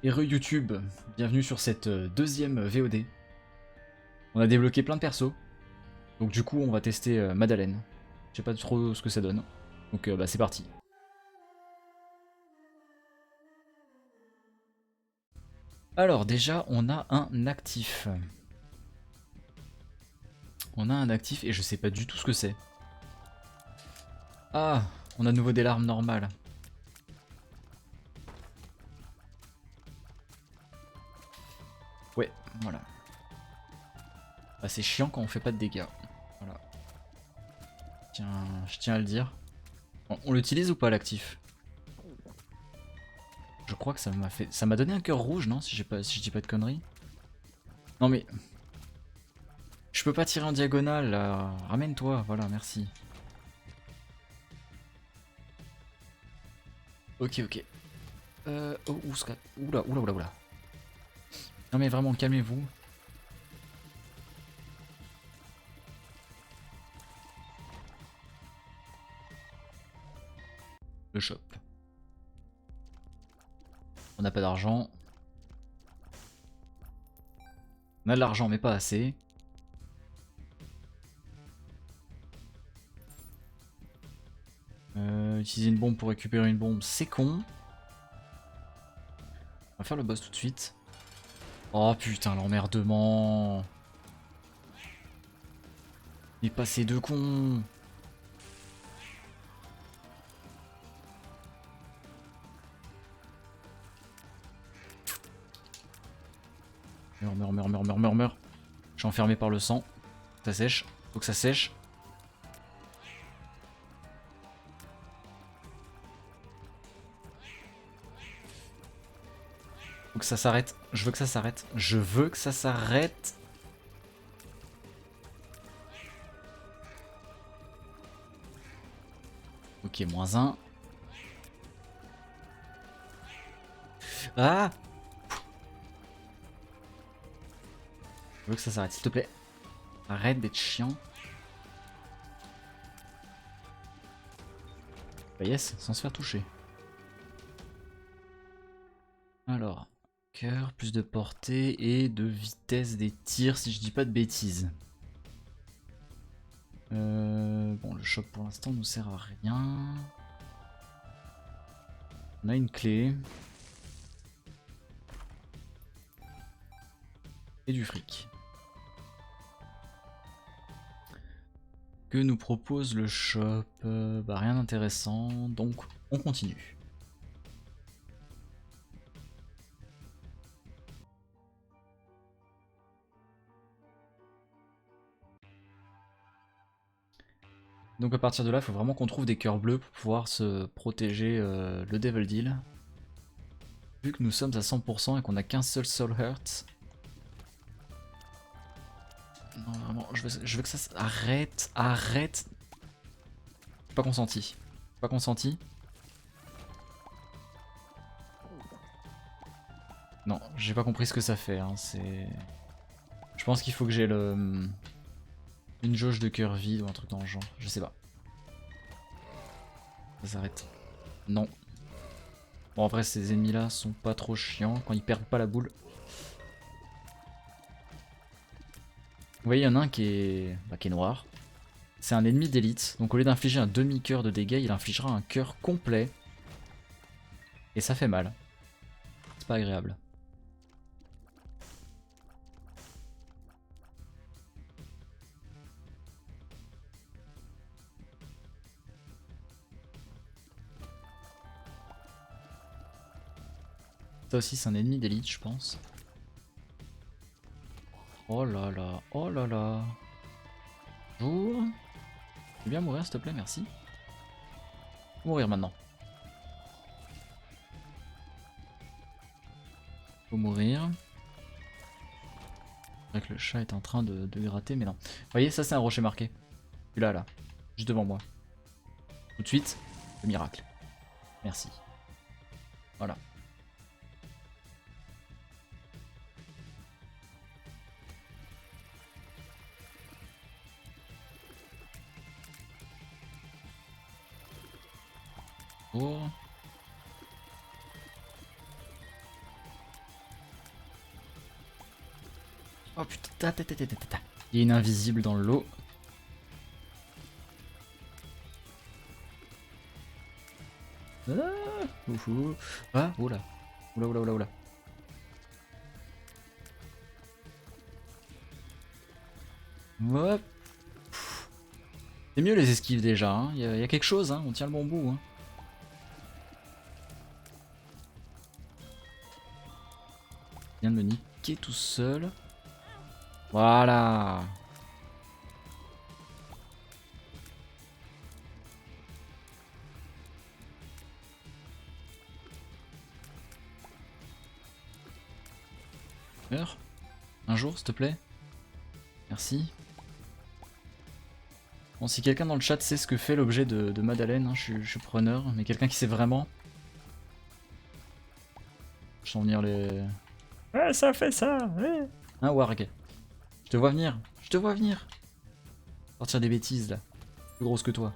Et YouTube, bienvenue sur cette deuxième VOD. On a débloqué plein de persos, donc du coup on va tester Madeleine. Je sais pas trop ce que ça donne, donc bah, c'est parti. Alors déjà on a un actif. On a un actif et je sais pas du tout ce que c'est. Ah, on a de nouveau des larmes normales. Ouais, voilà. Bah, c'est chiant quand on fait pas de dégâts. Voilà. Tiens, je tiens à le dire. On l'utilise ou pas l'actif? Je crois que ça m'a fait. Ça m'a donné un cœur rouge, non, si je dis pas de conneries. Non mais. Je peux pas tirer en diagonale là. Ramène-toi, voilà, merci. Ok, ok. Oh, oula, oula, oula, oula. Non mais vraiment, calmez-vous. Le shop. On n'a pas d'argent. On a de l'argent, mais pas assez. Utiliser une bombe pour récupérer une bombe, c'est con. On va faire le boss tout de suite. Oh putain, l'emmerdement. Mais pas ces deux cons. Meurs, meurs, meurs, meurs, meurs, meurs, meurs. Je suis enfermé par le sang. Ça sèche. Faut que ça sèche. Faut que ça s'arrête. Je veux que ça s'arrête. Je veux que ça s'arrête. Ok, moins un. Ah! Je veux que ça s'arrête, s'il te plaît. Arrête d'être chiant. Bah yes, sans se faire toucher. Alors, cœur, plus de portée et de vitesse des tirs, si je dis pas de bêtises. Bon, le shop pour l'instant nous sert à rien. On a une clé. Et du fric. Que nous propose le shop? Bah rien d'intéressant, donc on continue. Donc à partir de là, il faut vraiment qu'on trouve des cœurs bleus pour pouvoir se protéger le Devil Deal. Vu que nous sommes à 100% et qu'on a qu'un seul Soul Hurt. Non vraiment, je veux que ça... Arrête, arrête. Pas consenti. Pas consenti. Non, j'ai pas compris ce que ça fait. Hein. C'est... Je pense qu'il faut que j'ai le... une jauge de cœur vide ou un truc dans le genre. Je sais pas. Ça s'arrête. Non. Bon après ces ennemis là sont pas trop chiants quand ils perdent pas la boule. Vous voyez, il y en a un qui est noir. C'est un ennemi d'élite. Donc au lieu d'infliger un demi-cœur de dégâts, il infligera un cœur complet. Et ça fait mal. C'est pas agréable. Ça aussi c'est un ennemi d'élite je pense. Oh là là, oh là là. Bonjour. Tu veux bien mourir s'il te plaît, merci. Faut mourir maintenant. Faut mourir. C'est vrai que le chat est en train de gratter, mais non. Vous voyez, ça c'est un rocher marqué. Celui-là, là. Juste devant moi. Tout de suite, le miracle. Merci. Voilà. Oh. Oh putain, il y a une invisible dans le lot. Ah, oufou. Ah, oula. Oula, oula, oula, oula. Hop. C'est mieux les esquives déjà, hein. Y a quelque chose, hein. On tient le bon bout. Hein. Il vient de me niquer tout seul. Voilà. Meurs. Un jour, s'il te plaît. Merci. Bon, si quelqu'un dans le chat sait ce que fait l'objet de Madeleine, hein, je suis preneur. Mais quelqu'un qui sait vraiment. Je sens venir les... Ouais, ça fait ça, ouais. Hein, Warg. Je te vois venir. Je te vois venir. Sortir des bêtises, là. Plus grosse que toi.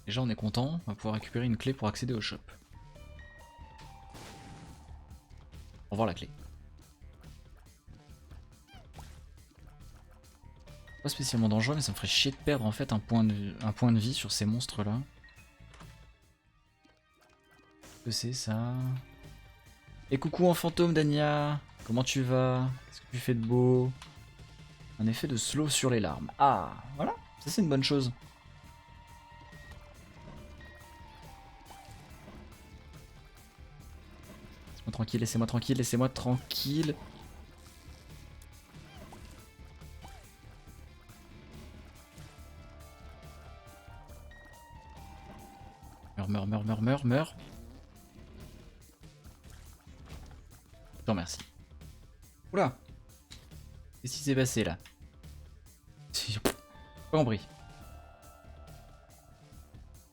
Déjà on est content, on va pouvoir récupérer une clé pour accéder au shop. Au revoir la clé. Pas spécialement dangereux mais ça me ferait chier de perdre en fait un point de vie sur ces monstres là. Qu'est-ce que c'est ça? Et coucou en fantôme Dania, comment tu vas? Qu'est-ce que tu fais de beau? Un effet de slow sur les larmes. Ah voilà, ça c'est une bonne chose. Laissez-moi tranquille, laissez-moi tranquille, laissez-moi tranquille. Meurs. Je te remercie. Oula! Qu'est-ce qui s'est passé là? Pas compris.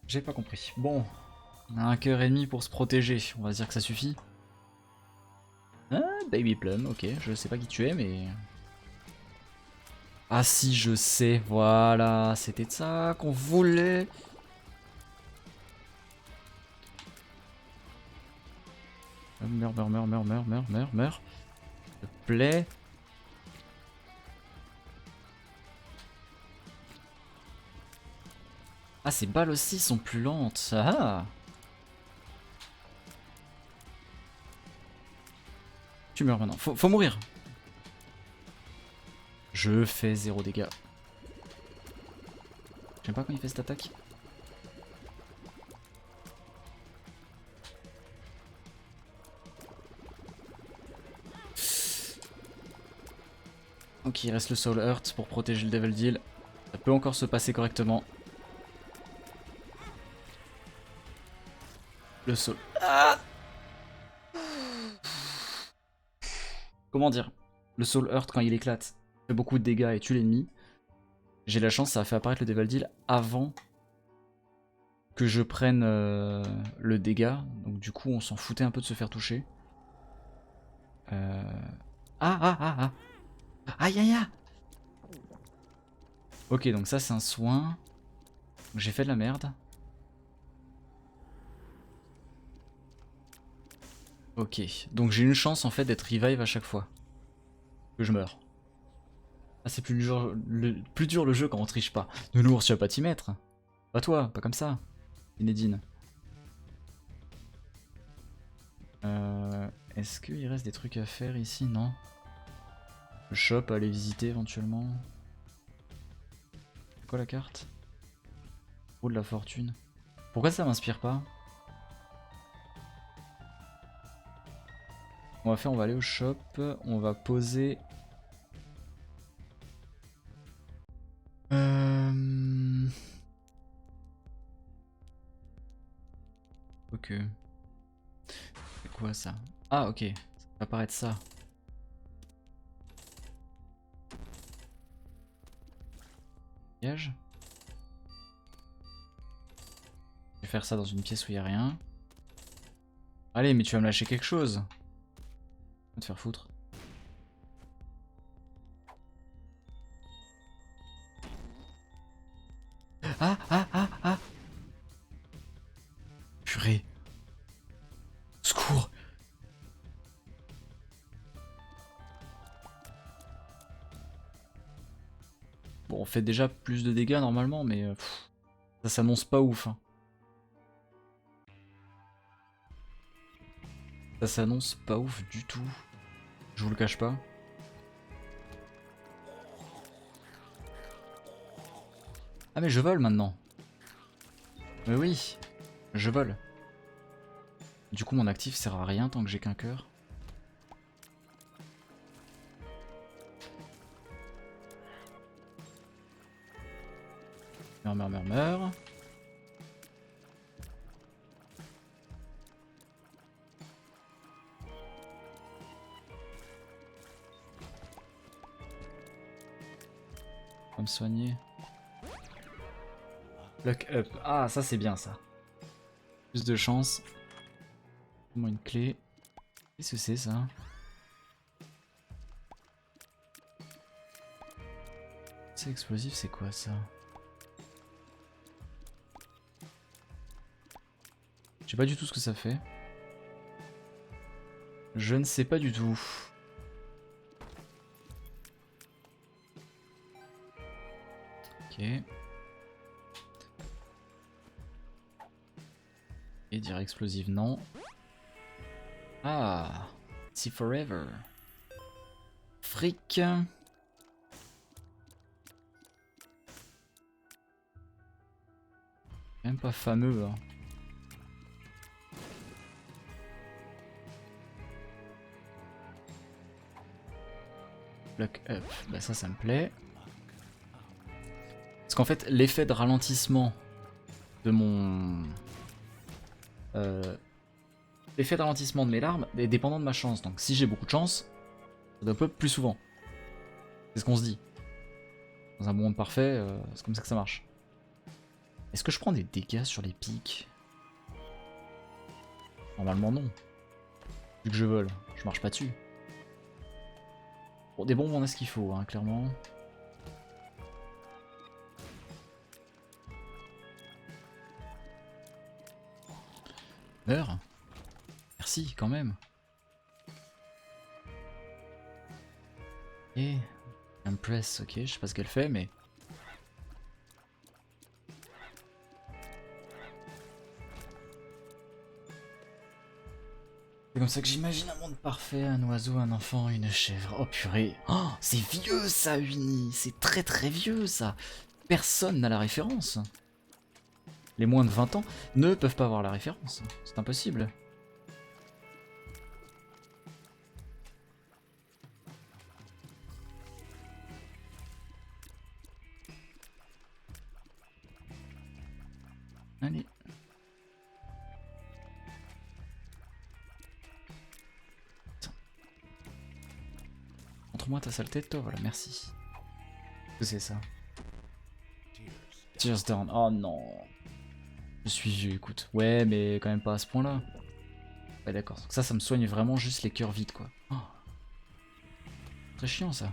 J'ai pas compris. Bon, on a un cœur ennemi pour se protéger. On va se dire que ça suffit. Ah, Baby Plum, ok. Je sais pas qui tu es, mais... Ah si, je sais. Voilà, c'était de ça qu'on voulait. Meurs. S'il te plaît. Ah, ces balles aussi sont plus lentes. Ah! Tu meurs maintenant. Faut mourir. Je fais 0 dégâts. J'aime pas quand il fait cette attaque. Ok, il reste le Soul Hurt pour protéger le Devil Deal. Ça peut encore se passer correctement. Le Soul... Ah! Comment dire? Le Soul Hurt, quand il éclate, fait beaucoup de dégâts et tue l'ennemi. J'ai la chance, ça a fait apparaître le Devil Deal avant que je prenne le dégât. Donc du coup, on s'en foutait un peu de se faire toucher. Ah! Aïe aïe aïe! Ok, donc ça c'est un soin. J'ai fait de la merde. Ok, donc j'ai une chance en fait d'être revive à chaque fois que je meurs. Ah, c'est plus dur le jeu quand on triche pas. Nounours, tu vas pas t'y mettre. Pas toi, pas comme ça. Inédine. Est-ce qu'il reste des trucs à faire ici? Non. Le shop, aller visiter éventuellement. C'est quoi la carte? Roue de la fortune. Pourquoi ça m'inspire pas? On va faire, on va aller au shop, on va poser... Ok. C'est quoi ça? Ah ok, ça va apparaître ça. Piège. Je vais faire ça dans une pièce où il n'y a rien. Allez, mais tu vas me lâcher quelque chose. Va te faire foutre. Ah. Purée. Secours. Bon, on fait déjà plus de dégâts normalement, mais ça s'annonce pas ouf. Hein. Ça s'annonce pas ouf du tout. Je vous le cache pas. Ah mais je vole maintenant. Mais oui, je vole. Du coup mon actif sert à rien tant que j'ai qu'un cœur. Meurs. Faut me soigner. Luck up. Ah, ça c'est bien ça. Plus de chance. Moi une clé. Qu'est-ce que c'est ça? C'est explosif, c'est quoi ça? Je sais pas du tout ce que ça fait. Je ne sais pas du tout. Ok. Et dire explosive, non. Ah, see forever. Fric. Même pas fameux. Hein. Lock up, bah ça me plaît. Parce qu'en fait, l'effet de ralentissement de mon... l'effet de ralentissement de mes larmes est dépendant de ma chance. Donc si j'ai beaucoup de chance, ça doit pop plus souvent. C'est ce qu'on se dit. Dans un monde parfait, c'est comme ça que ça marche. Est-ce que je prends des dégâts sur les pics? Normalement non. Vu que je vole, je marche pas dessus. Bon, des bombes on a ce qu'il faut, hein, clairement. Meurs. Merci quand même. Et Impress, ok, je sais pas ce qu'elle fait, mais... C'est comme ça que j'imagine un monde parfait, un oiseau, un enfant, une chèvre. Oh purée. Oh, c'est vieux ça, Uni. C'est très très vieux ça. Personne n'a la référence. Les moins de 20 ans ne peuvent pas avoir la référence. C'est impossible. Allez. Montre-moi ta sale tête, toi, voilà, merci. Qu'est-ce que c'est ça? Tears down. Oh non. Je suis vieux, écoute. Ouais, mais quand même pas à ce point-là. Ouais, d'accord. Ça me soigne vraiment juste les cœurs vides, quoi. Oh. Très chiant, ça.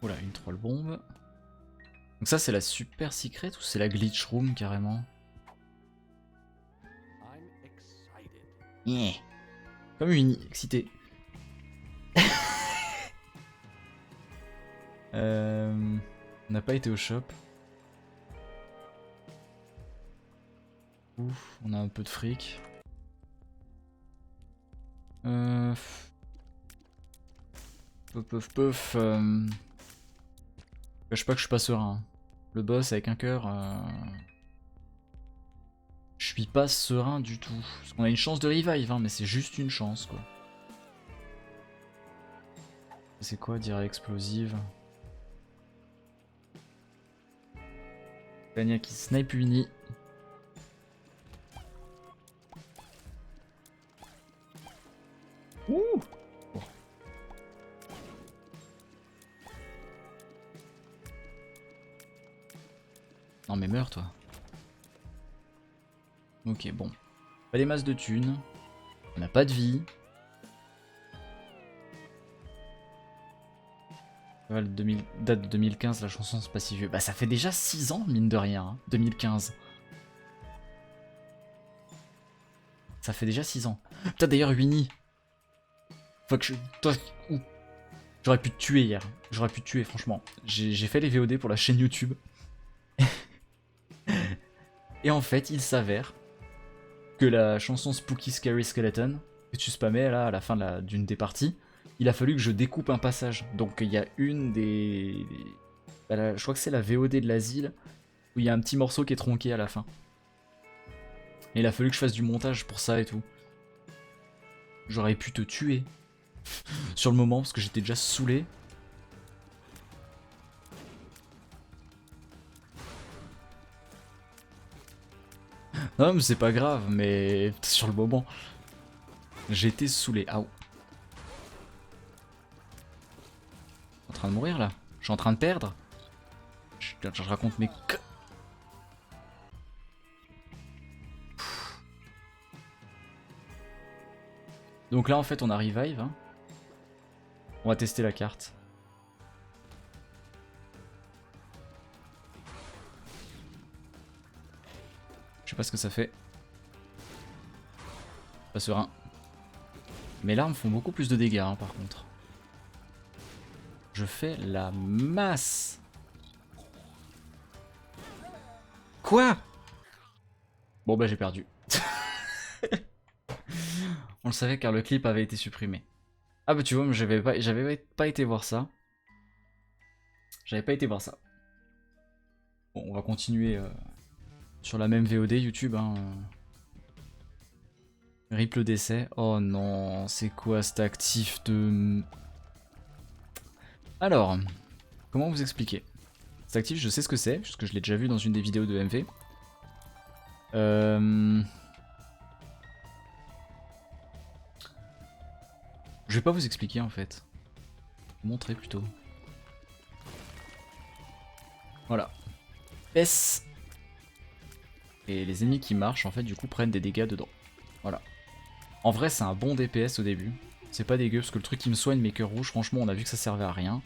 Oula, une troll bombe. Donc ça, c'est la super secret ou c'est la glitch room, carrément? Yeah. Comme une excité. On n'a pas été au shop. Ouf, on a un peu de fric. Pouf. Je sais pas que je suis pas serein. Le boss avec un cœur. Je suis pas serein du tout. Parce qu'on a une chance de revive, hein, mais c'est juste une chance, quoi. C'est quoi, dire explosive? Tania qui snipe Uni. Ouh! Oh. Non mais meurs toi. Ok bon. Pas des masses de thunes. On n'a pas de vie. Ouais, date de 2015, la chanson c'est pas si vieux. Bah ça fait déjà 6 ans, mine de rien, hein, 2015. Ça fait déjà 6 ans. Putain d'ailleurs Winnie. Faut que je... Toi, j'aurais pu te tuer hier. J'aurais pu te tuer franchement. J'ai fait les VOD pour la chaîne YouTube. Et en fait il s'avère que la chanson Spooky Scary Skeleton, que tu spammais là à la fin d'une des parties, il a fallu que je découpe un passage. Donc il y a une des... je crois que c'est la VOD de l'asile, où il y a un petit morceau qui est tronqué à la fin. Et il a fallu que je fasse du montage pour ça et tout. J'aurais pu te tuer sur le moment parce que j'étais déjà saoulé. Non mais c'est pas grave, mais sur le moment, j'étais saoulé. Ah, en train de mourir là. Je suis en train de perdre. Je raconte mes... Donc là en fait on a revive. Hein. On va tester la carte. Je sais pas ce que ça fait. Pas serein. Mes larmes font beaucoup plus de dégâts hein, par contre. Je fais la masse. Quoi? Bon bah j'ai perdu. On le savait car le clip avait été supprimé. Ah bah tu vois, j'avais pas été voir ça. J'avais pas été voir ça. Bon, on va continuer sur la même VOD YouTube. Hein. Rip le décès. Oh non, c'est quoi cet actif de... Alors, comment vous expliquer? Cet actif, je sais ce que c'est, puisque je l'ai déjà vu dans une des vidéos de MV. Je vais pas vous expliquer en fait. Vous montrer plutôt. Voilà. S. Et les ennemis qui marchent en fait du coup prennent des dégâts dedans. Voilà. En vrai c'est un bon DPS au début. C'est pas dégueu parce que le truc qui me soigne mes cœurs rouges, franchement on a vu que ça servait à rien.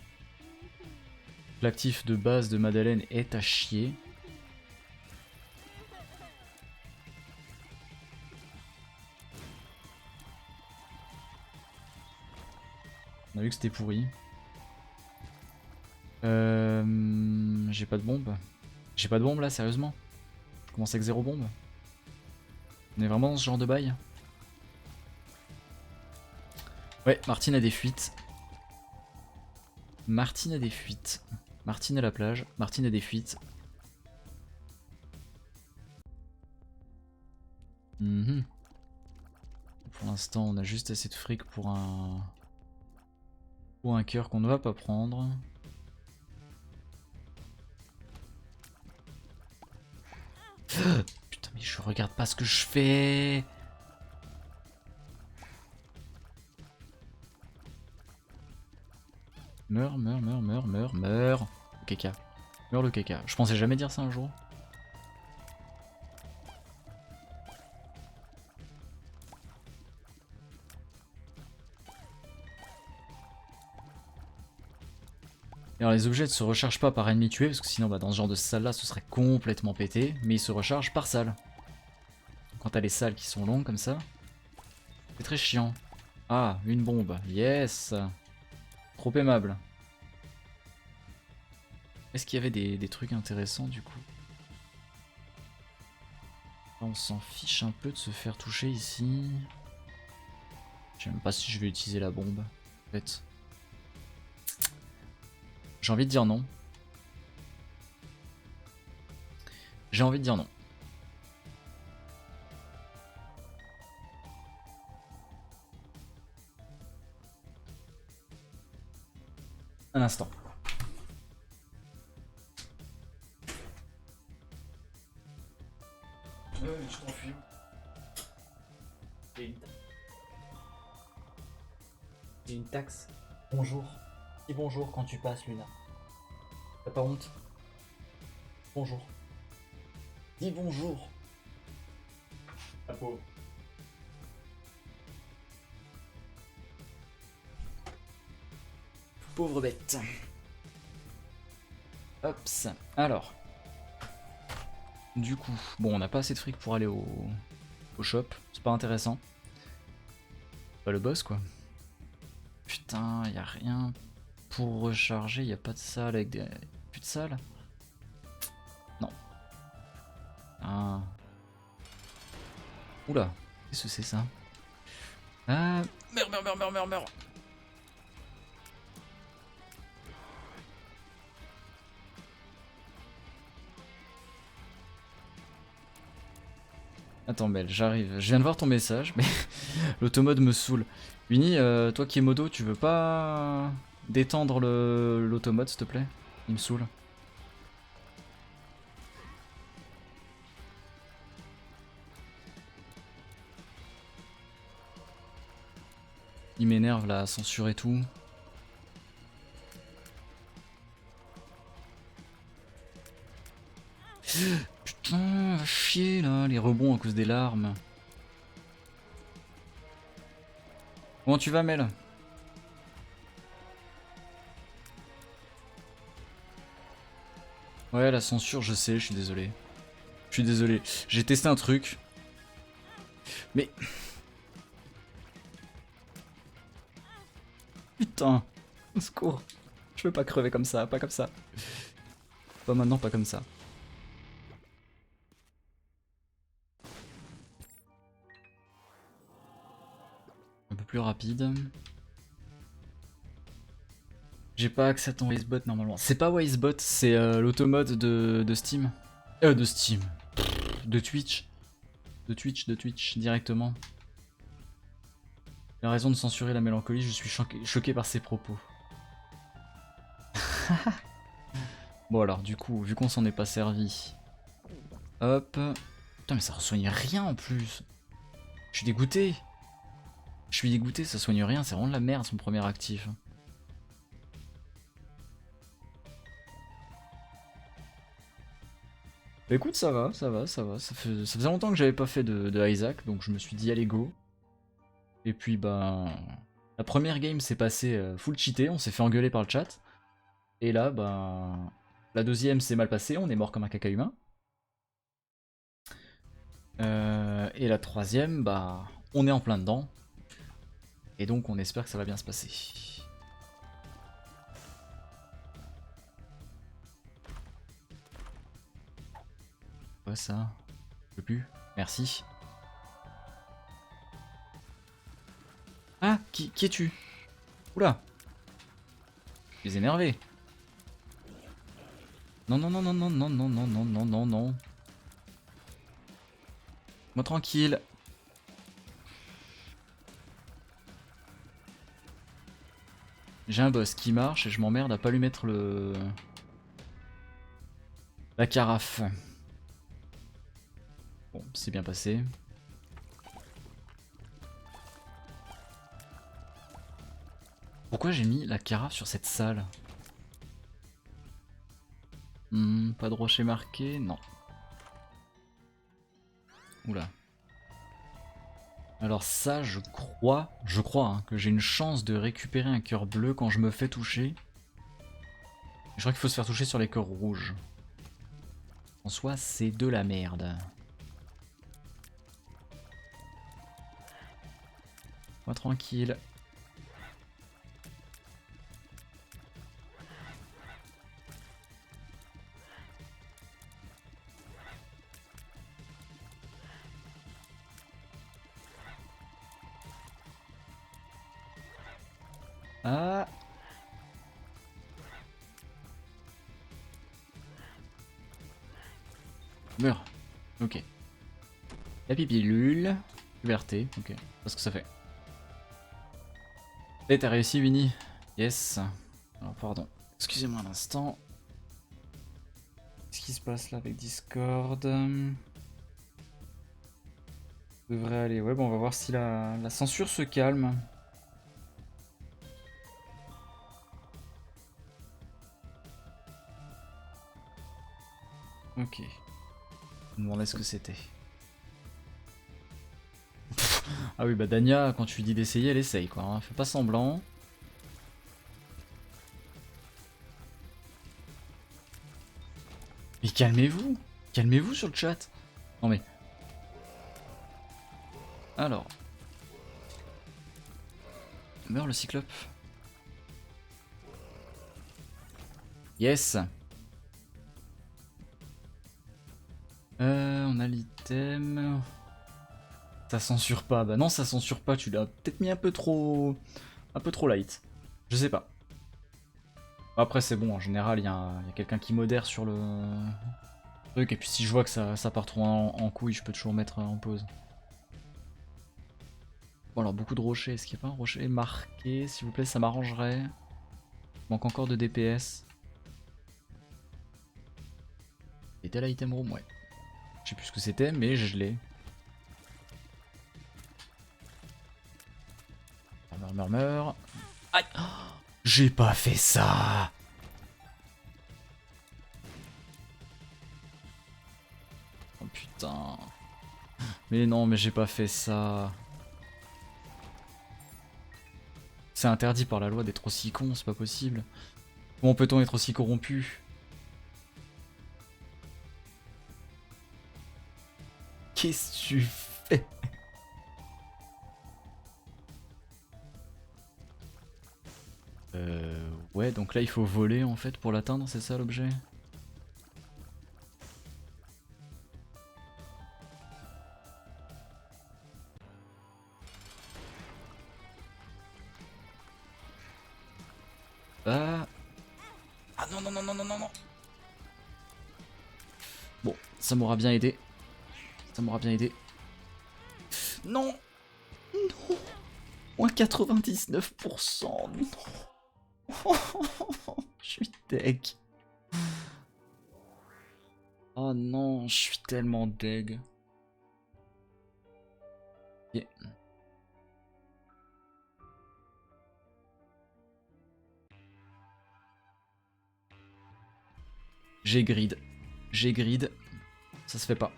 L'actif de base de Madeleine est à chier. On a vu que c'était pourri. J'ai pas de bombe. J'ai pas de bombe là, sérieusement. Je commence avec 0 bombe. On est vraiment dans ce genre de bail. Ouais, Martine a des fuites. Martine a des fuites. Martine à la plage. Martine a des fuites. Pour l'instant, on a juste assez de fric pour un... Pour un cœur qu'on ne va pas prendre. Putain mais je regarde pas ce que je fais. Meurs, meurs, meurs, meurs, meurs, meurs. Le caca. Meurs le caca. Je pensais jamais dire ça un jour. Alors les objets ne se rechargent pas par ennemi tué, parce que sinon bah, dans ce genre de salle là ce serait complètement pété, mais ils se rechargent par salle. Quand t'as les salles qui sont longues comme ça, c'est très chiant. Ah, une bombe, yes. Trop aimable. Est-ce qu'il y avait des trucs intéressants du coup? On s'en fiche un peu de se faire toucher ici. Je sais même pas si je vais utiliser la bombe, en fait. J'ai envie de dire non. J'ai envie de dire non. Un instant. Je t'enfuis. C'est une taxe. Bonjour. Dis bonjour quand tu passes, Luna. T'as pas honte? Bonjour. Dis bonjour. La pauvre. Pauvre bête. Hops. Alors. Du coup, bon, on n'a pas assez de fric pour aller au shop. C'est pas intéressant. Pas le boss, quoi. Putain, y a rien pour recharger. Y a pas de salle avec des... Plus de salle? Non. Ah. Oula. Qu'est-ce que c'est ça? Ah. Meurs. Attends, Belle, j'arrive. Je viens de voir ton message, mais l'automode me saoule. Winnie, toi qui es modo, tu veux pas détendre l'automode, s'il te plaît? Il me saoule. Il m'énerve la censure et tout. Putain, va chier là, les rebonds à cause des larmes. Comment tu vas, Mel? Ouais, la censure, je sais, je suis désolé. Je suis désolé. J'ai testé un truc. Mais... Putain, au secours. Je veux pas crever comme ça, pas comme ça. Pas maintenant, pas comme ça. Un peu plus rapide. J'ai pas accès à ton Wisebot normalement. C'est pas Wisebot, c'est l'automode de Steam. De Steam. De Twitch. De Twitch directement. Il a raison de censurer la mélancolie, je suis choqué par ses propos. Bon alors, du coup, vu qu'on s'en est pas servi. Hop. Putain, mais ça soigne rien en plus. Je suis dégoûté. Je suis dégoûté, ça soigne rien, c'est vraiment de la merde son premier actif. Bah écoute, ça va. Ça faisait longtemps que j'avais pas fait de Isaac, donc je me suis dit allez go. Et puis bah... La première game s'est passée full cheaté, on s'est fait engueuler par le chat. Et là, bah... La deuxième s'est mal passée, on est mort comme un caca humain. Et la troisième, bah... On est en plein dedans. Et donc on espère que ça va bien se passer. Quoi ça? Je peux plus. Merci. Ah, qui es-tu? Oula. Je les énervé. Non. Moi tranquille. J'ai un boss qui marche et je m'emmerde à pas lui mettre la carafe. Bon, c'est bien passé. Pourquoi j'ai mis la carafe sur cette salle? Pas de rocher marqué, non. Oula. Alors ça, je crois hein, que j'ai une chance de récupérer un cœur bleu quand je me fais toucher. Je crois qu'il faut se faire toucher sur les cœurs rouges. En soi, c'est de la merde. Moi tranquille. Ah. Meurs. Ok. La pipilule. Liberté. Ok. Parce que ça fait. Et t'as réussi, Winnie? Yes. Alors, pardon. Excusez-moi un instant. Qu'est-ce qui se passe là avec Discord? Devrait aller. Ouais, bon, on va voir si la censure se calme. Ok. Je me demandais ce que c'était. Ah oui, bah Dania, quand tu lui dis d'essayer, elle essaye quoi. Hein. Fais pas semblant. Mais calmez-vous. Calmez-vous sur le chat. Non mais... Alors... Meurt le cyclope. Yes. On a l'item. Ça censure pas. Bah non, ça censure pas. Tu l'as peut-être mis un peu trop light. Je sais pas. Après, c'est bon. En général, il y a quelqu'un qui modère sur le truc. Et puis si je vois que ça part trop en couille, je peux toujours mettre en pause. Bon alors, beaucoup de rochers. Est-ce qu'il n'y a pas un rocher marqué? S'il vous plaît, ça m'arrangerait. Manque encore de DPS. C'était l'item room, ouais. Je sais plus ce que c'était, mais je l'ai. Murmure. Aïe! Oh, j'ai pas fait ça! Oh putain. Mais non, mais j'ai pas fait ça. C'est interdit par la loi d'être aussi con, c'est pas possible. Comment peut-on être aussi corrompu? Qu'est-ce que tu fais? Ouais, donc là il faut voler en fait pour l'atteindre, c'est ça l'objet? Ah non non non non non non non. Bon, ça m'aura bien aidé. Ça m'aura bien aidé. Non. Non. Moins 99%. Non. Je suis deg. Oh non, je suis tellement deg. Yeah. J'ai grid. J'ai grid. Ça se fait pas.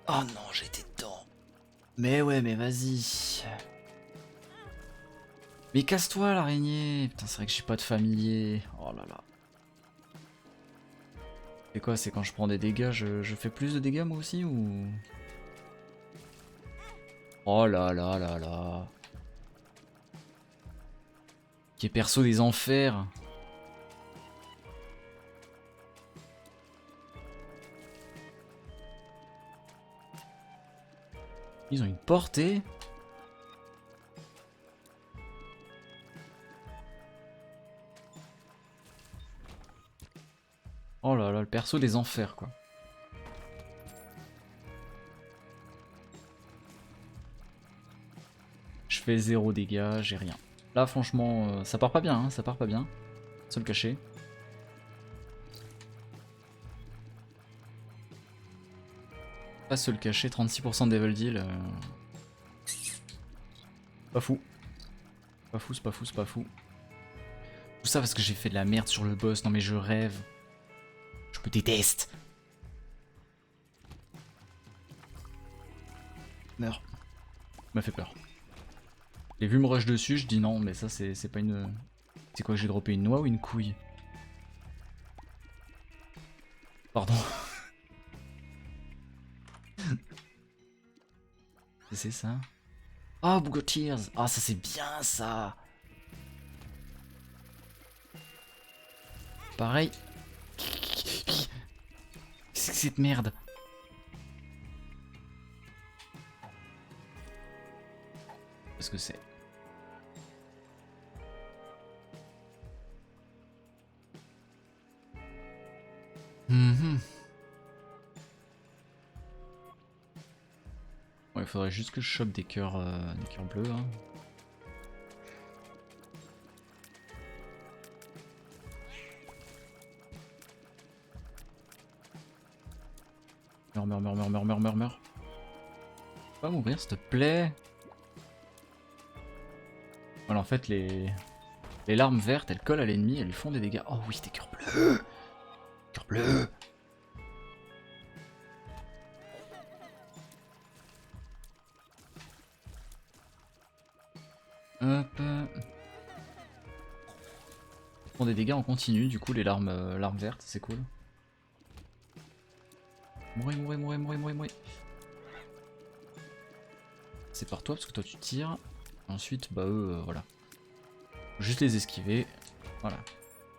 Oh non, j'ai été dedans. Mais ouais, mais vas-y. Mais casse-toi l'araignée. Putain, c'est vrai que j'ai pas de familier. Oh là là. C'est quoi? C'est quand je prends des dégâts, je fais plus de dégâts moi aussi ou... Oh là là là là. Qui est perso des enfers. Ils ont une portée. Oh là là, le perso des enfers quoi. Je fais 0 dégâts, j'ai rien. Là franchement, ça part pas bien, hein, ça part pas bien. Seul caché. Pas seul caché, 36% de devil deal. Pas fou. Pas fou, c'est pas fou, c'est pas fou. Tout ça parce que j'ai fait de la merde sur le boss. Non mais je rêve. Je me déteste. Meurs. M'a fait peur. J'ai vu me rush dessus, je dis non, mais ça c'est pas une... C'est quoi, j'ai droppé une noix ou une couille? Pardon. C'est ça. Ah, oh, Book of Tears. Ah, ça c'est bien ça. Pareil. Qu'est-ce que cette merde? Qu'est-ce que c'est? Ouais, il faudrait juste que je chope des cœurs bleus. Hein. Meurs. Pas mourir, s'il te plaît. Voilà, en fait, les larmes vertes, elles collent à l'ennemi, elles lui font des dégâts. Oh oui, des cœurs bleus. Cœurs bleus. Hop. Font des dégâts en continu, du coup les larmes vertes, c'est cool. Mourez, mourez, mourez, mourez, mourez, mourez. C'est par toi parce que toi tu tires. Ensuite, bah eux, voilà. Juste les esquiver. Voilà.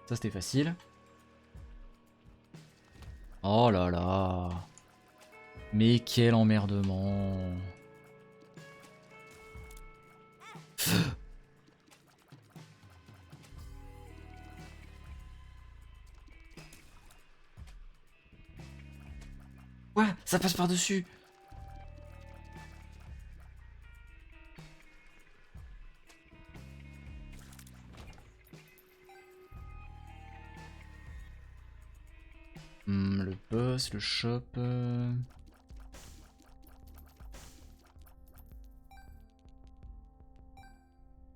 Ça c'était facile. Oh là là. Mais quel emmerdement. Ouais, ça passe par-dessus. Le boss, le shop.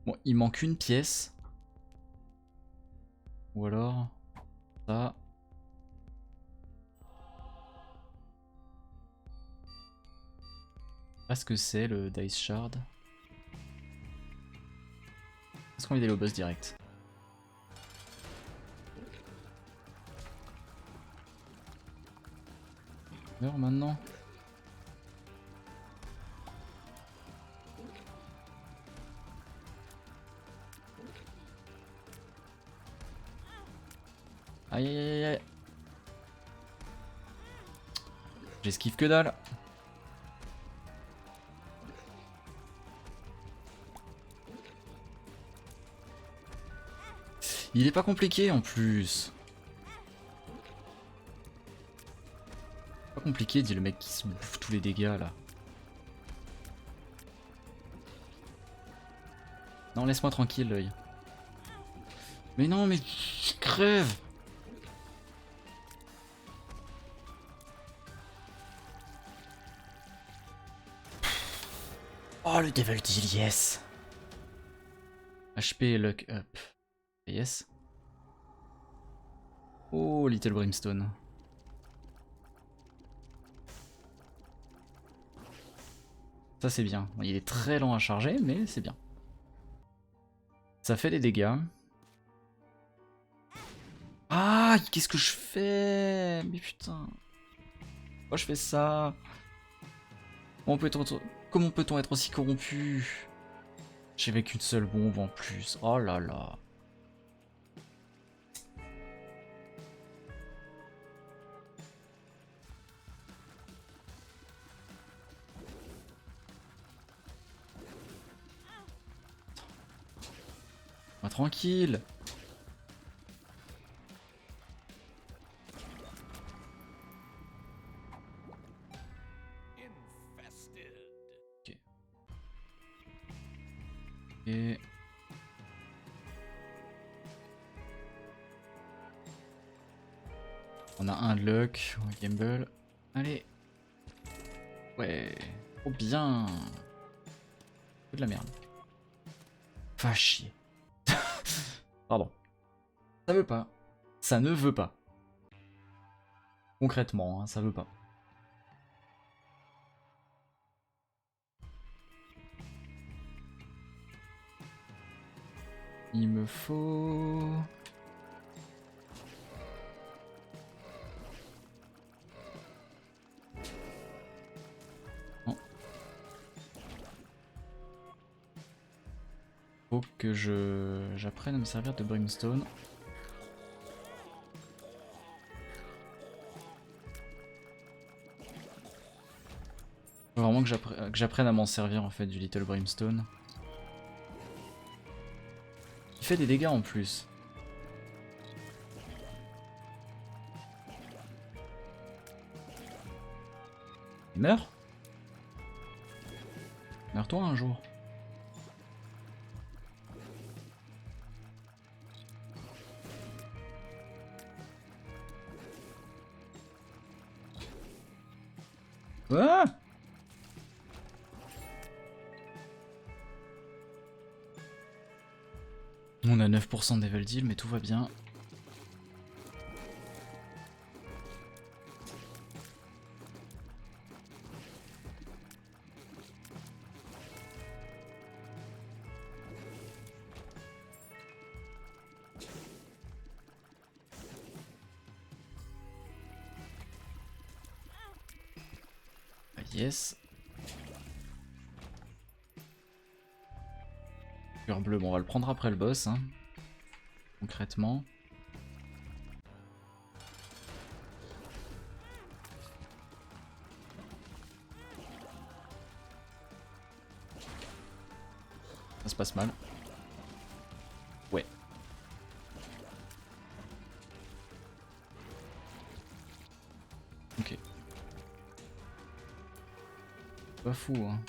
Bon, il manque une pièce. Ou alors ça. Je sais pas ce que c'est le Dice Shard. Est-ce qu'on va aller au boss direct? Meurs maintenant. Aïe aïe aïe aïe. J'esquive que dalle. Il est pas compliqué en plus. Pas compliqué, dit le mec qui se bouffe tous les dégâts là. Non, laisse-moi tranquille l'œil. Mais non, mais je crève. Oh le Devil Deal, yes. HP luck up. Yes. Oh Little Brimstone. Ça c'est bien. Bon, il est très lent à charger, mais c'est bien. Ça fait des dégâts. Ah, qu'est-ce que je fais? Mais putain. Pourquoi je fais ça? Comment peut-on être aussi corrompu? J'avais qu'une seule bombe en plus. Oh là là. Ah, tranquille. Ok. Et... on a un luck, un gamble. Allez. Ouais. Oh bien. C'est de la merde. Va chier. Pardon. Ça veut pas. Ça ne veut pas. Concrètement, hein, ça veut pas. Il me faut... Oh. Faut que j'apprenne à me servir de Brimstone. Faut vraiment que j'apprenne à m'en servir en fait du Little Brimstone. Il fait des dégâts en plus. Il meurt? Meurs-toi un jour. Ah! On a 9% de Devil Deal, mais tout va bien. Yes. Cœur bleu, bon on va le prendre après le boss, hein, concrètement. Ça se passe mal. Ouais. Ok. Pas fou, hein.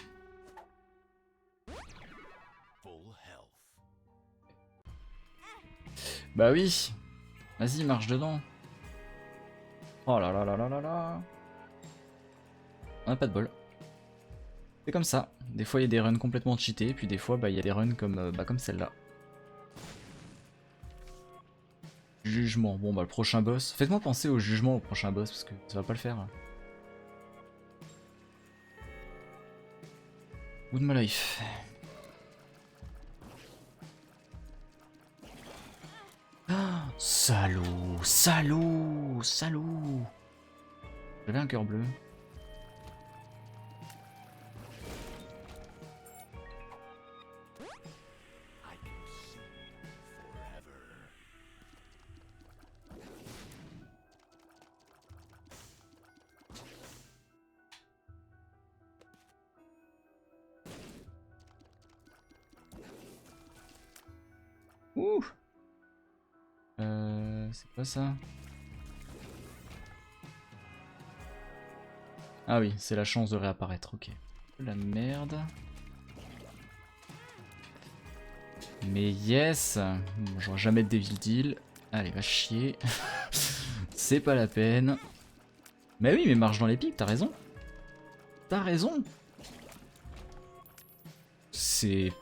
Bah oui. Vas-y, marche dedans. Oh là là là là là là. On a pas de bol. C'est comme ça. Des fois il y a des runs complètement cheatés, puis des fois bah il y a des runs comme celle-là. Jugement. Bon bah le prochain boss. Faites-moi penser au jugement au prochain boss parce que ça va pas le faire. Là. Bout de ma life. Ah, salaud, salaud, salaud. J'avais un cœur bleu. Ouh. C'est pas ça. Ah oui, c'est la chance de réapparaître, ok. La merde. Mais yes. Bon, j'aurai jamais de Devil Deal. Allez, va chier. C'est pas la peine. Mais oui, mais marche dans les pics, t'as raison. T'as raison. C'est...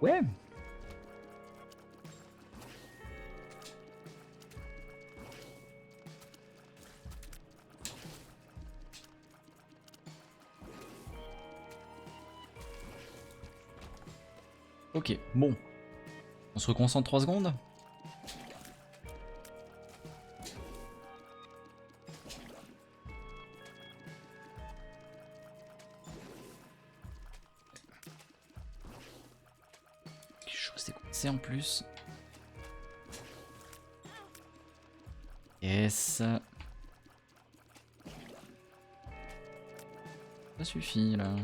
Ouais. Ok, bon. On se reconcentre 3 secondes. Quelque chose d'éconcé en plus. Yes. Ça suffit là.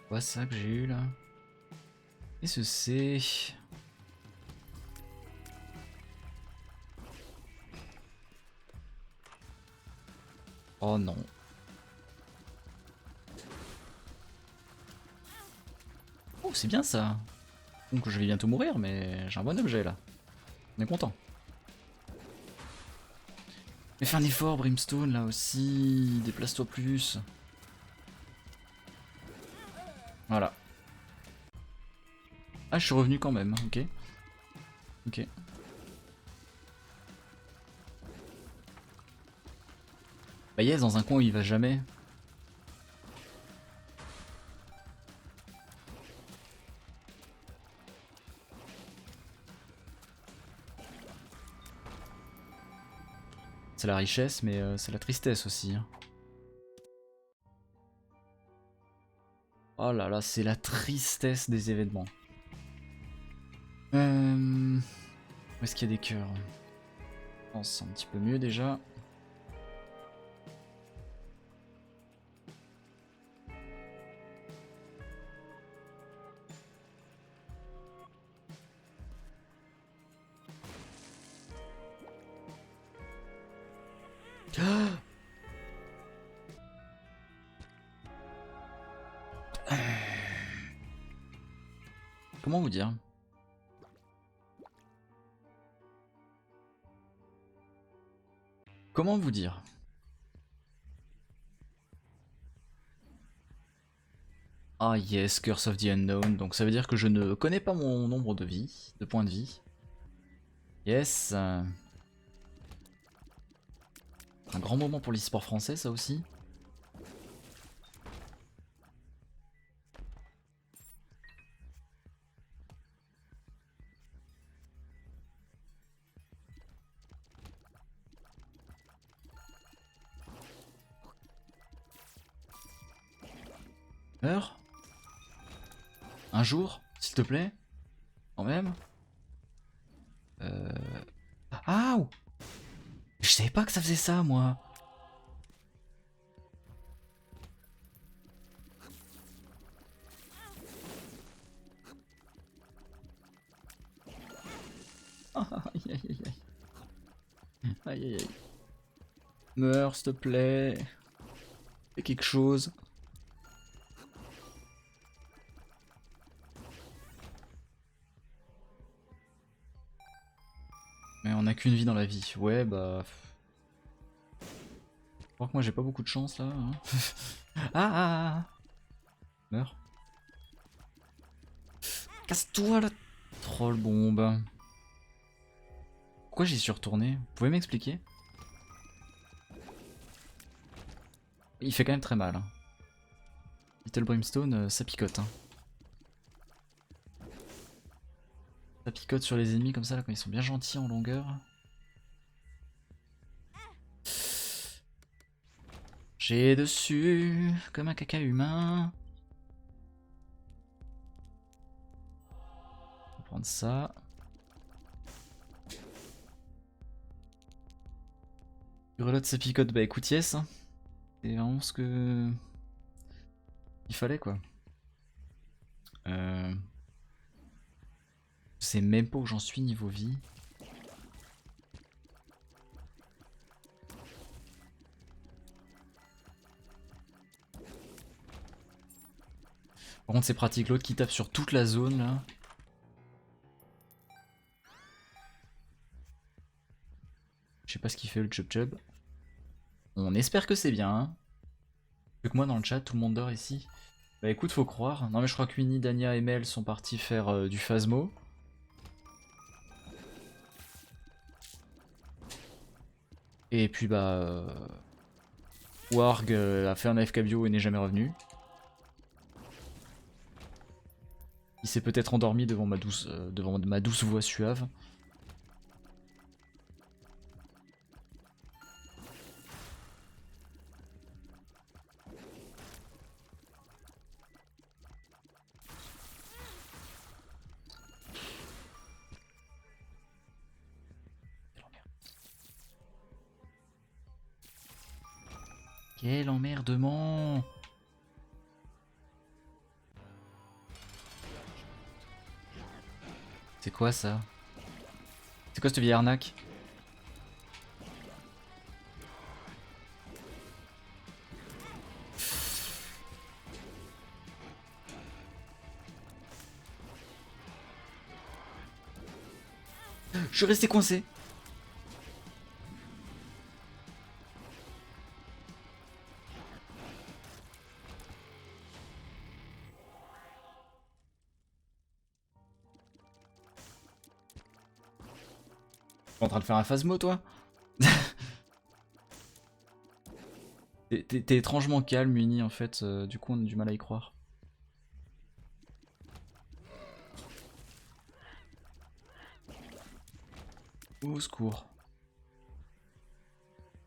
Quoi ça que j'ai eu là? Qu'est-ce que c'est? Oh non. Oh c'est bien ça. Donc je vais bientôt mourir mais j'ai un bon objet là. On est content. Mais fais un effort Brimstone là aussi. Déplace-toi plus. Voilà. Ah je suis revenu quand même, ok. Ok. Bah yes, dans un coin où il va jamais. C'est la richesse, mais c'est la tristesse aussi. Hein. Oh là là, c'est la tristesse des événements. Où est-ce qu'il y a des cœurs? Je pense c'est un petit peu mieux déjà. Comment vous dire? Comment vous dire? Ah yes, Curse of the Unknown, donc ça veut dire que je ne connais pas mon nombre de vie, de points de vie. Yes. Un grand moment pour l'e-sport français, ça aussi. Meurs. Un jour, s'il te plaît. Quand même. Ah, je savais pas que ça faisait ça, moi. Aïe aïe aïe aïe. Aïe aïe aïe. Meurs, s'il te plaît. Fais quelque chose. Mais on a qu'une vie dans la vie. Ouais, bah. Je crois que moi j'ai pas beaucoup de chance là. Hein. Ah. Meurs. Casse-toi la troll bombe. Pourquoi j'y suis retourné? Vous pouvez m'expliquer? Il fait quand même très mal. Hein. Little Brimstone, ça picote. Hein. Ça picote sur les ennemis comme ça là, quand ils sont bien gentils en longueur. J'ai dessus comme un caca humain. On va prendre ça. Grelotte ça picote, bah écoute yes. Hein. C'est vraiment ce que... il fallait quoi. Je sais même pas où j'en suis niveau vie. Par contre c'est pratique, l'autre qui tape sur toute la zone là. Je sais pas ce qu'il fait le chub chub. On espère que c'est bien. Hein. Plus que moi dans le chat, tout le monde dort ici. Bah écoute, faut croire. Non mais je crois que Winnie, Dania et Mel sont partis faire du Phasmo. Et puis bah... Warg a fait un AFK bio et n'est jamais revenu. Il s'est peut-être endormi devant ma douce voix suave. Quel emmerdement! C'est quoi ça? C'est quoi cette vieille arnaque? Je suis resté coincé! T'es en train de faire un phasmo toi? T'es étrangement calme, Uni, en fait, du coup on a du mal à y croire. Au secours.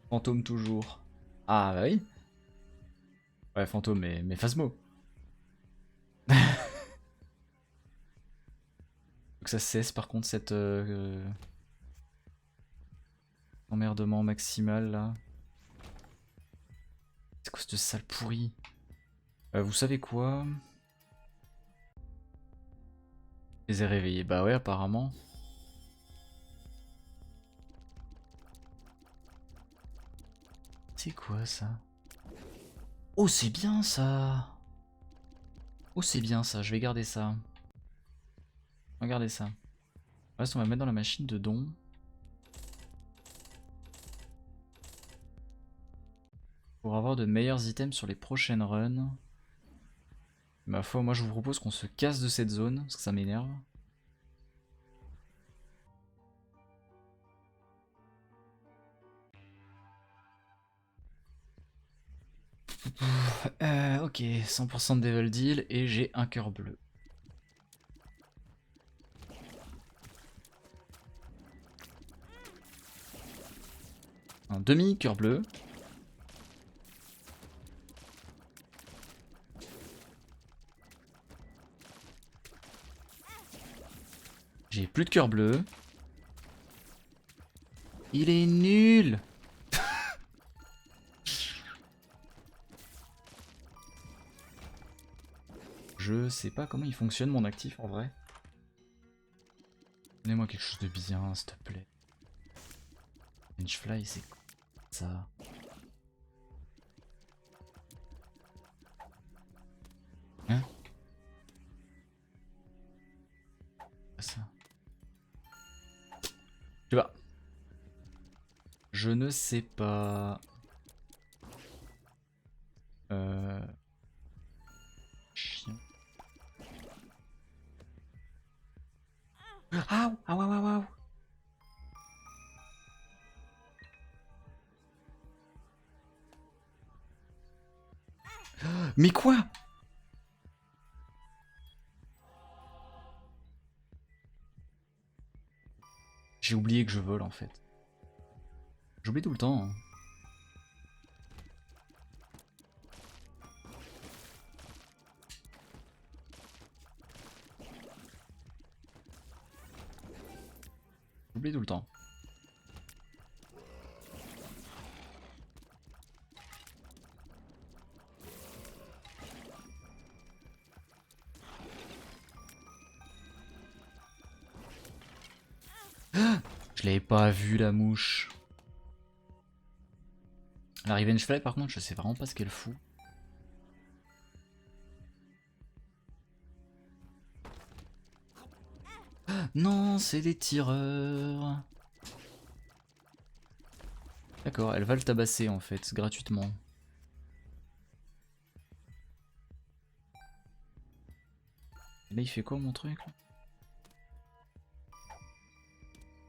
Fantôme toujours. Ah bah oui. Ouais, fantôme, mais Phasmo. Faut que ça cesse par contre cette emmerdement maximal là. C'est quoi cette salle pourrie? Vous savez quoi? Je les ai réveillés. Bah ouais, apparemment. C'est quoi ça? Oh, c'est bien ça! Oh, c'est bien ça, je vais garder ça. Regardez ça. Reste, on va mettre dans la machine de dons. Pour avoir de meilleurs items sur les prochaines runs. Ma foi, moi je vous propose qu'on se casse de cette zone, parce que ça m'énerve. Ok, 100% de Devil Deal et j'ai un cœur bleu. Un demi-cœur bleu. J'ai plus de cœur bleu. Il est nul. Je sais pas comment il fonctionne mon actif en vrai. Donnez-moi quelque chose de bien, s'il te plaît. Benchfly, c'est quoi ça? Hein? Ça. Je sais pas. Je ne sais pas. Chien. Ah, ah, waouh, waouh, waouh. Mais quoi? J'ai oublié que je vole en fait. J'oublie tout le temps. Hein. J'oublie tout le temps. Je l'avais pas vu la mouche. La Revenge Fly par contre je sais vraiment pas ce qu'elle fout. Non, c'est des tireurs. D'accord, elle va le tabasser en fait, gratuitement. Et là il fait quoi mon truc là?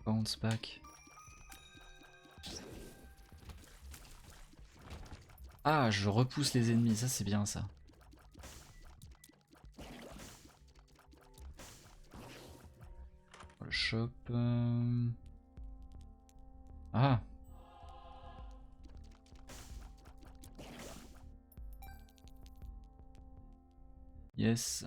Bounce back. Ah, je repousse les ennemis, ça c'est bien ça. Le shop. Ah. Yes.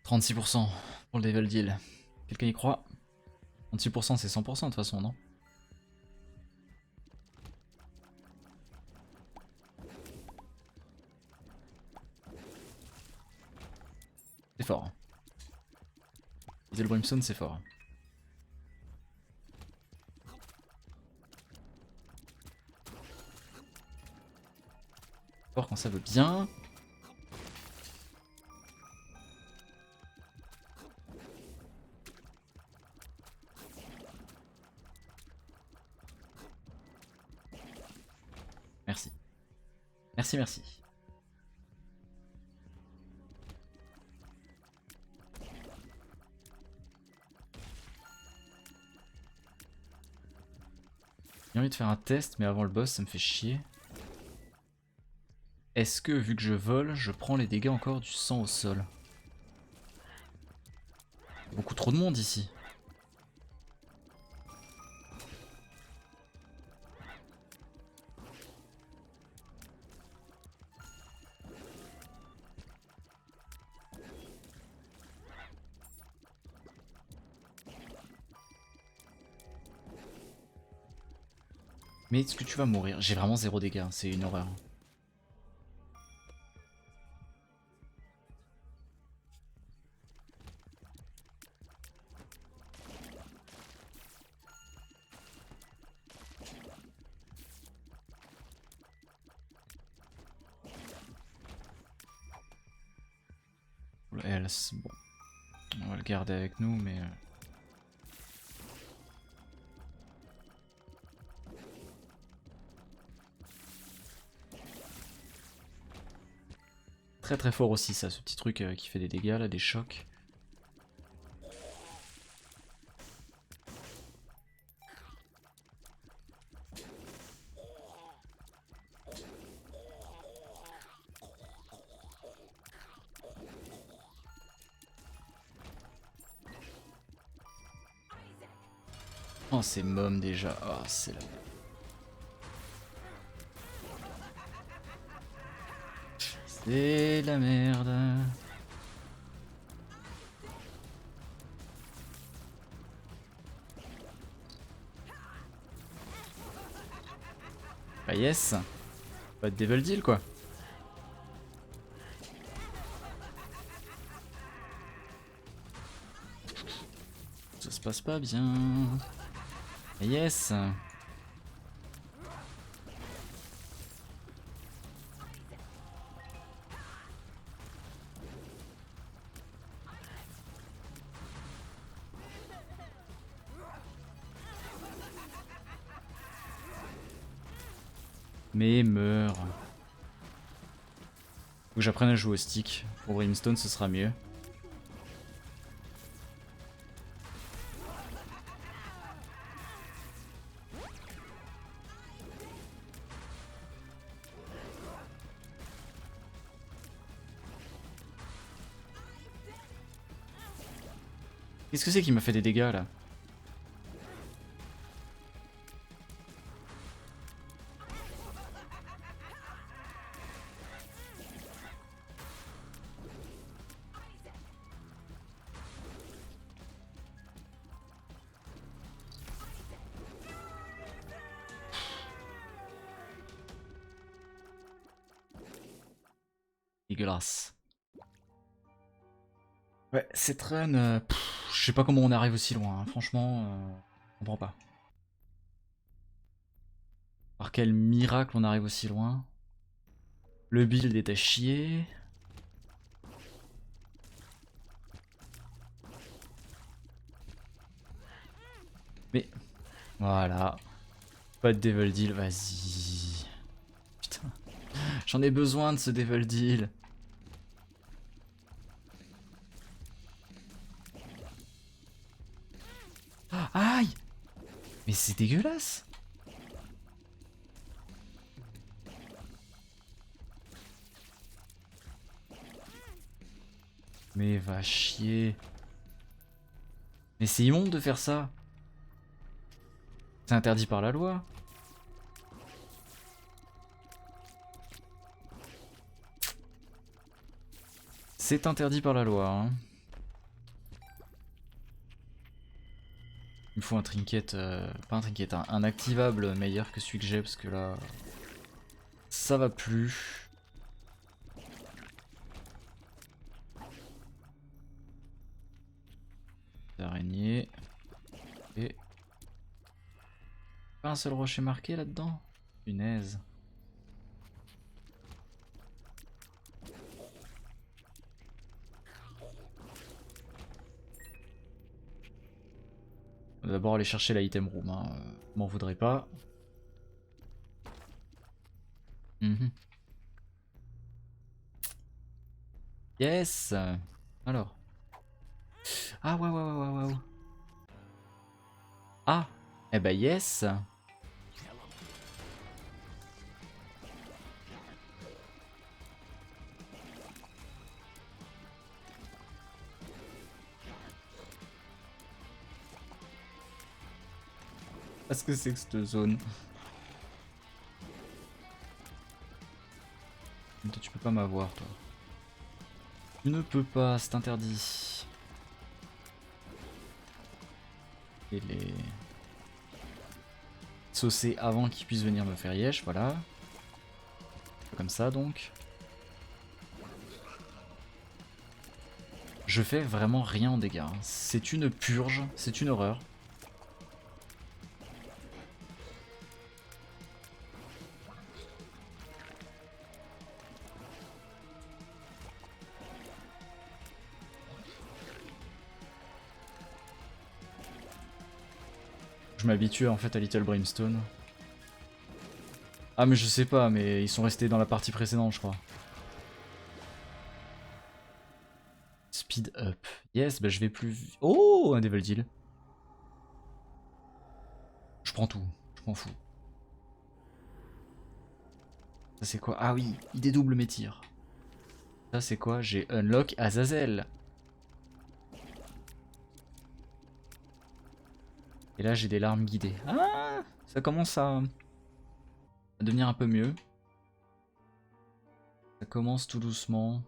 36% pour le Devil Deal. Quelqu'un y croit? 36% c'est 100% de toute façon, non? C'est fort. Viser le Brimstone, c'est fort. Fort quand ça veut bien. Merci. Merci, merci. J'ai envie de faire un test, mais avant le boss, ça me fait chier. Est-ce que, vu que je vole, je prends les dégâts encore du sang au sol? Beaucoup trop de monde ici. Mais est-ce que tu vas mourir? J'ai vraiment zéro dégâts, c'est une horreur. Le health, bon. On va le garder avec nous, mais... Très très fort aussi ça, ce petit truc qui fait des dégâts là, des chocs. Oh, c'est mom déjà. Oh, c'est la... C'est la merde. Bah yes. Pas de Devil Deal quoi. Ça se passe pas bien. Yes. Mais meurs. Faut que j'apprenne à jouer au stick. Pour Brimstone ce sera mieux. Qu'est-ce que c'est qui m'a fait des dégâts là? Dégueulasse. Ouais, cette run, je sais pas comment on arrive aussi loin, hein. Franchement, je comprends pas. Par quel miracle on arrive aussi loin? Le build est à chier. Mais voilà. Pas de Devil Deal, vas-y. Putain. J'en ai besoin de ce Devil Deal. Aïe! Mais c'est dégueulasse! Mais va chier. Mais c'est immonde de faire ça. C'est interdit par la loi. C'est interdit par la loi. Hein. Il me faut un trinket, pas un trinket, un activable meilleur que celui que j'ai parce que là, ça va plus. Araignée. Et pas un seul rocher marqué là-dedans. Punaise. On va d'abord aller chercher la item room, hein. M'en voudrais pas. Yes. Alors. Ah ouais ouais ouais ouais ouais. Ah. Eh bah yes. Qu'est-ce que c'est que cette zone? Mais toi, tu peux pas m'avoir, toi. Tu ne peux pas, c'est interdit. Et les saucer avant qu'ils puissent venir me faire yesh, voilà. Comme ça donc. Je fais vraiment rien en dégâts. Hein. C'est une purge, c'est une horreur. Je m'habitue en fait à Little Brimstone. Ah mais je sais pas, mais ils sont restés dans la partie précédente je crois. Speed up. Yes, bah je vais plus... Oh, un Devil Deal. Je prends tout, je m'en fous. Ça c'est quoi? Ah oui, il dédouble mes tirs. Ça c'est quoi? J'ai unlock Azazel. Et là j'ai des larmes guidées. Ah, ça commence à devenir un peu mieux. Ça commence tout doucement.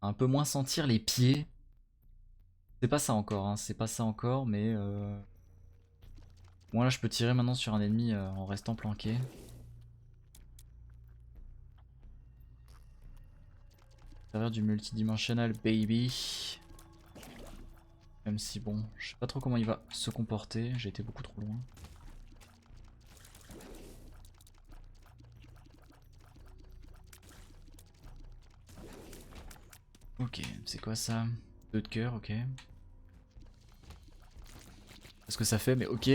À un peu moins sentir les pieds. C'est pas ça encore, hein, c'est pas ça encore, mais... Bon là je peux tirer maintenant sur un ennemi en restant planqué. Travers du multidimensional baby. Même si bon, je sais pas trop comment il va se comporter, j'ai été beaucoup trop loin. Ok, c'est quoi ça? 2 de cœur, ok. Ce que ça fait, mais ok.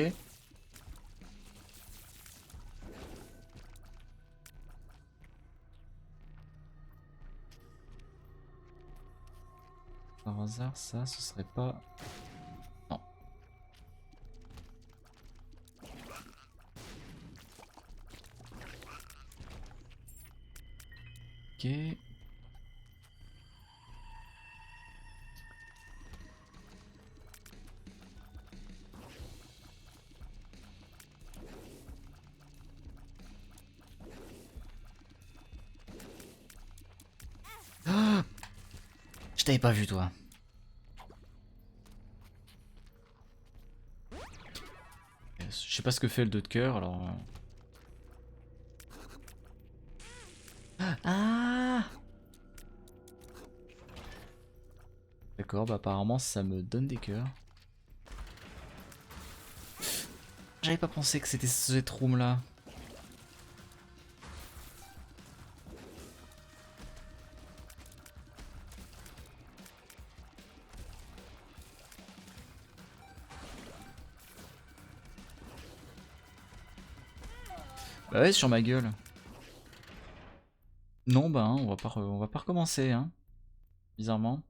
Par hasard, ça, ce serait pas... Non. Ok. Ah, je t'avais pas vu, toi. Je sais pas ce que fait le 2 de cœur, alors... Ah! D'accord, bah apparemment ça me donne des cœurs. J'avais pas pensé que c'était cette room là. Bah ouais, sur ma gueule. Non, bah hein, on va pas recommencer, hein. Bizarrement.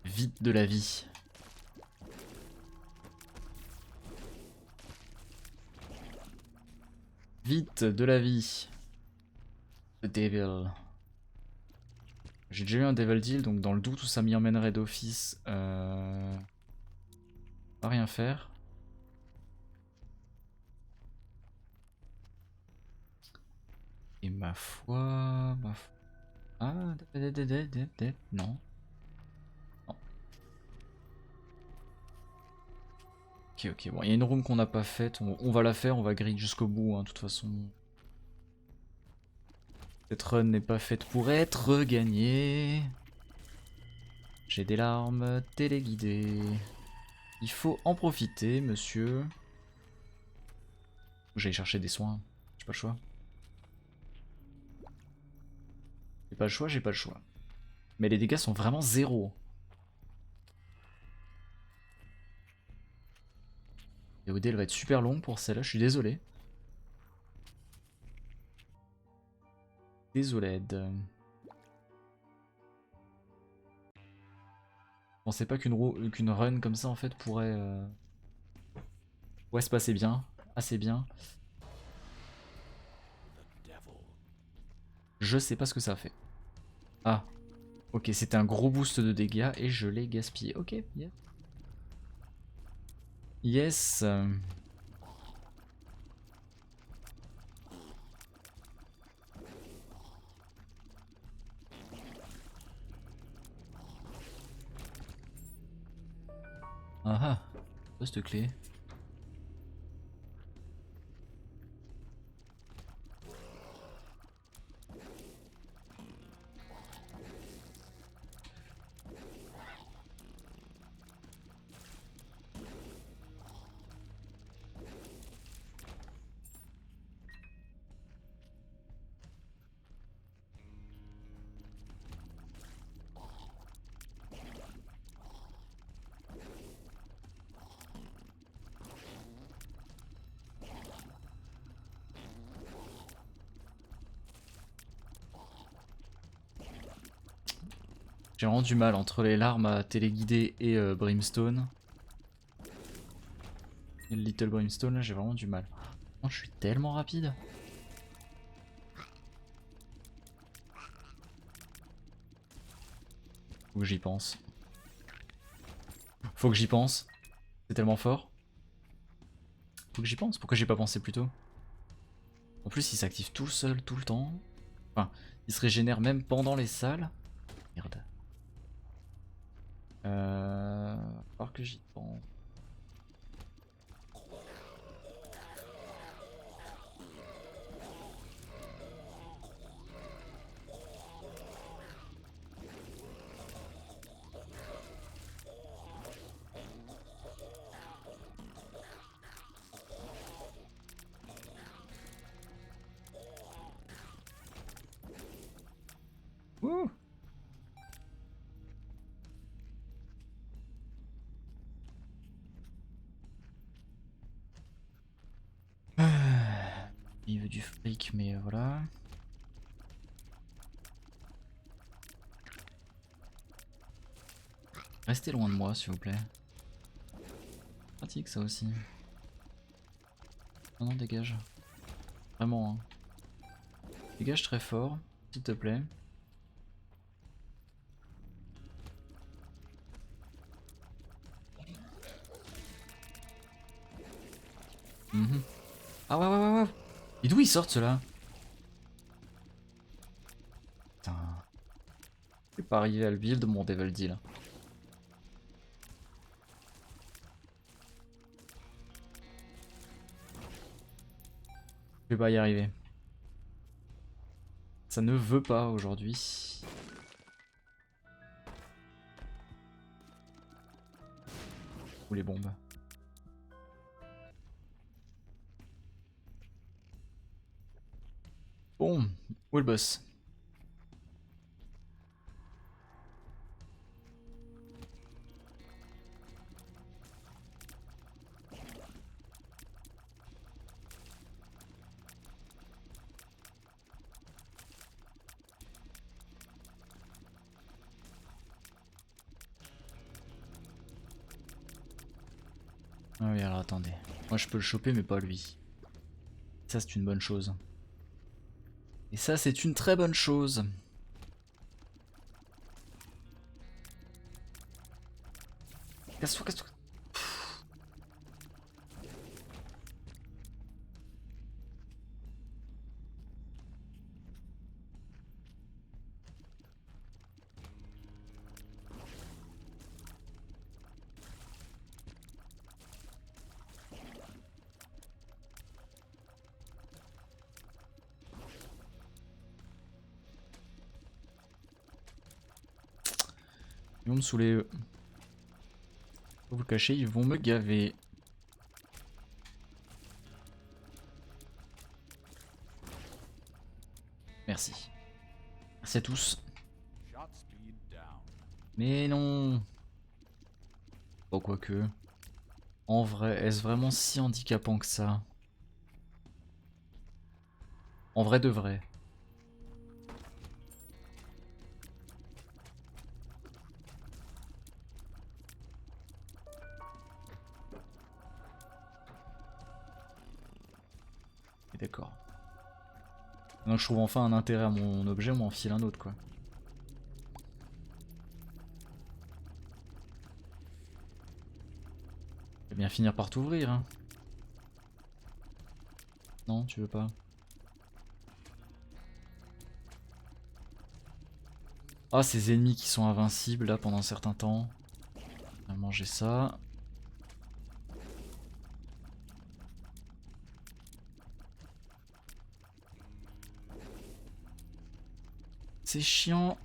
Vite de la vie. Vite de la vie. The Devil. J'ai déjà eu un Devil Deal, donc dans le doute où ça m'y emmènerait d'office, pas rien faire. Et ma foi... Ah, non. Non. Ok, ok, bon, il y a une room qu'on n'a pas faite, on va la faire, on va grid jusqu'au bout, hein, de toute façon. Cette run n'est pas faite pour être gagnée. J'ai des larmes téléguidées. Il faut en profiter, monsieur. J'allais chercher des soins, j'ai pas le choix. J'ai pas le choix, j'ai pas le choix. Mais les dégâts sont vraiment zéro. Et OD elle va être super longue pour celle-là, je suis désolé. Désolé. Je pensais pas qu'une run comme ça en fait pourrait se passer bien, assez bien. Je sais pas ce que ça a fait. Ah, ok, c'était un gros boost de dégâts et je l'ai gaspillé. Ok, yeah. Yes. Ah ah, poste clé. J'ai vraiment du mal entre les larmes à téléguider et Brimstone. Et le Little Brimstone là j'ai vraiment du mal. Oh, je suis tellement rapide. Faut que j'y pense. Faut que j'y pense. C'est tellement fort. Faut que j'y pense. Pourquoi j'ai pas pensé plus tôt? En plus, il s'active tout seul, tout le temps. Enfin, il se régénère même pendant les salles. Merde. Va falloir que j'y pense. Ouh. Il veut du fric, mais voilà. Restez loin de moi, s'il vous plaît. Pratique ça aussi. Non, non, dégage. Vraiment, hein. Dégage très fort, s'il te plaît. Mhm. Ah ouais, ouais, ouais, ouais. Et d'où ils sortent ceux-là? Putain. Je vais pas arriver à le build mon Devil Deal. Je vais pas y arriver. Ça ne veut pas aujourd'hui. Ou les bombes. Bon, où est le boss? Ah oui, alors attendez. Moi je peux le choper mais pas lui. Ça c'est une bonne chose. Et ça c'est une très bonne chose. Casse-toi, casse-toi. Ils vont me saouler eux. Faut vous le cacher, ils vont me gaver. Merci. Merci à tous. Mais non. Oh quoique. En vrai, est-ce vraiment si handicapant que ça? En vrai de vrai. Et d'accord. Donc je trouve enfin un intérêt à mon objet, on m'en file un autre quoi. Je vais bien finir par t'ouvrir hein. Non, tu veux pas? Ah, ces ennemis qui sont invincibles là pendant un certain temps. On va manger ça. C'est chiant.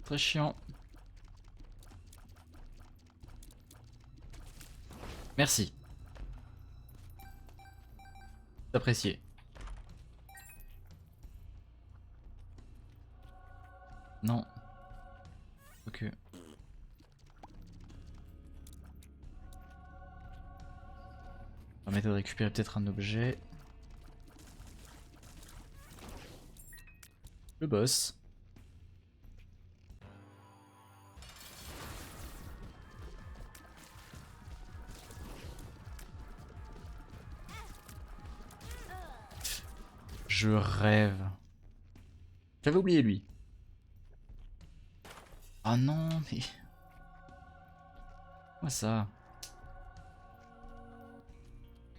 Très chiant. Merci. Apprécié. Non. Ok. On va permettre de récupérer peut-être un objet. Le boss. Je rêve. J'avais oublié lui. Ah non, mais... Quoi ça?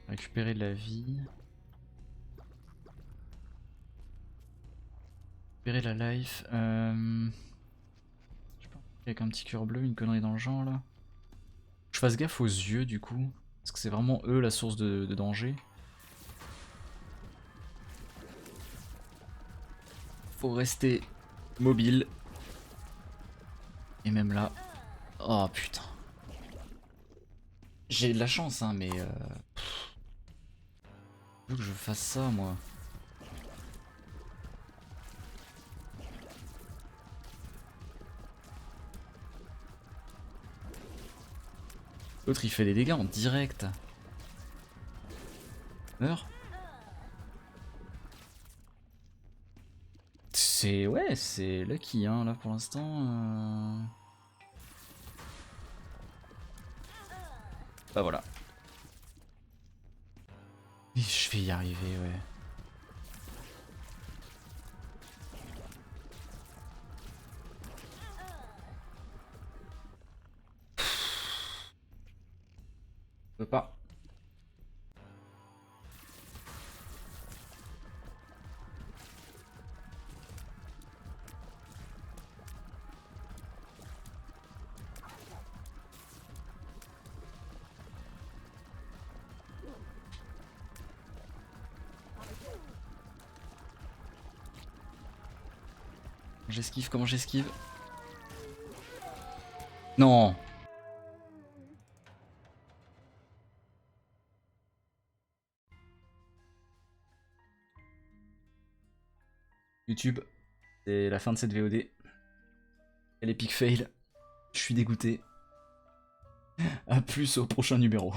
Récupérer de la vie. Récupérer la life. Je sais pas, avec un petit cœur bleu, une connerie dans le genre là. Je fasse gaffe aux yeux du coup. Parce que c'est vraiment eux la source de danger. Faut rester mobile. Et même là. Oh putain. J'ai de la chance hein mais... Faut que je fasse ça moi. L'autre il fait des dégâts en direct. Meurs. C'est... Ouais, c'est lucky hein là pour l'instant. Bah voilà. Et je vais y arriver, ouais. Je peux pas. J'esquive, comment j'esquive? Non! YouTube, c'est la fin de cette VOD. Elle est epic fail. Je suis dégoûté. A plus au prochain numéro.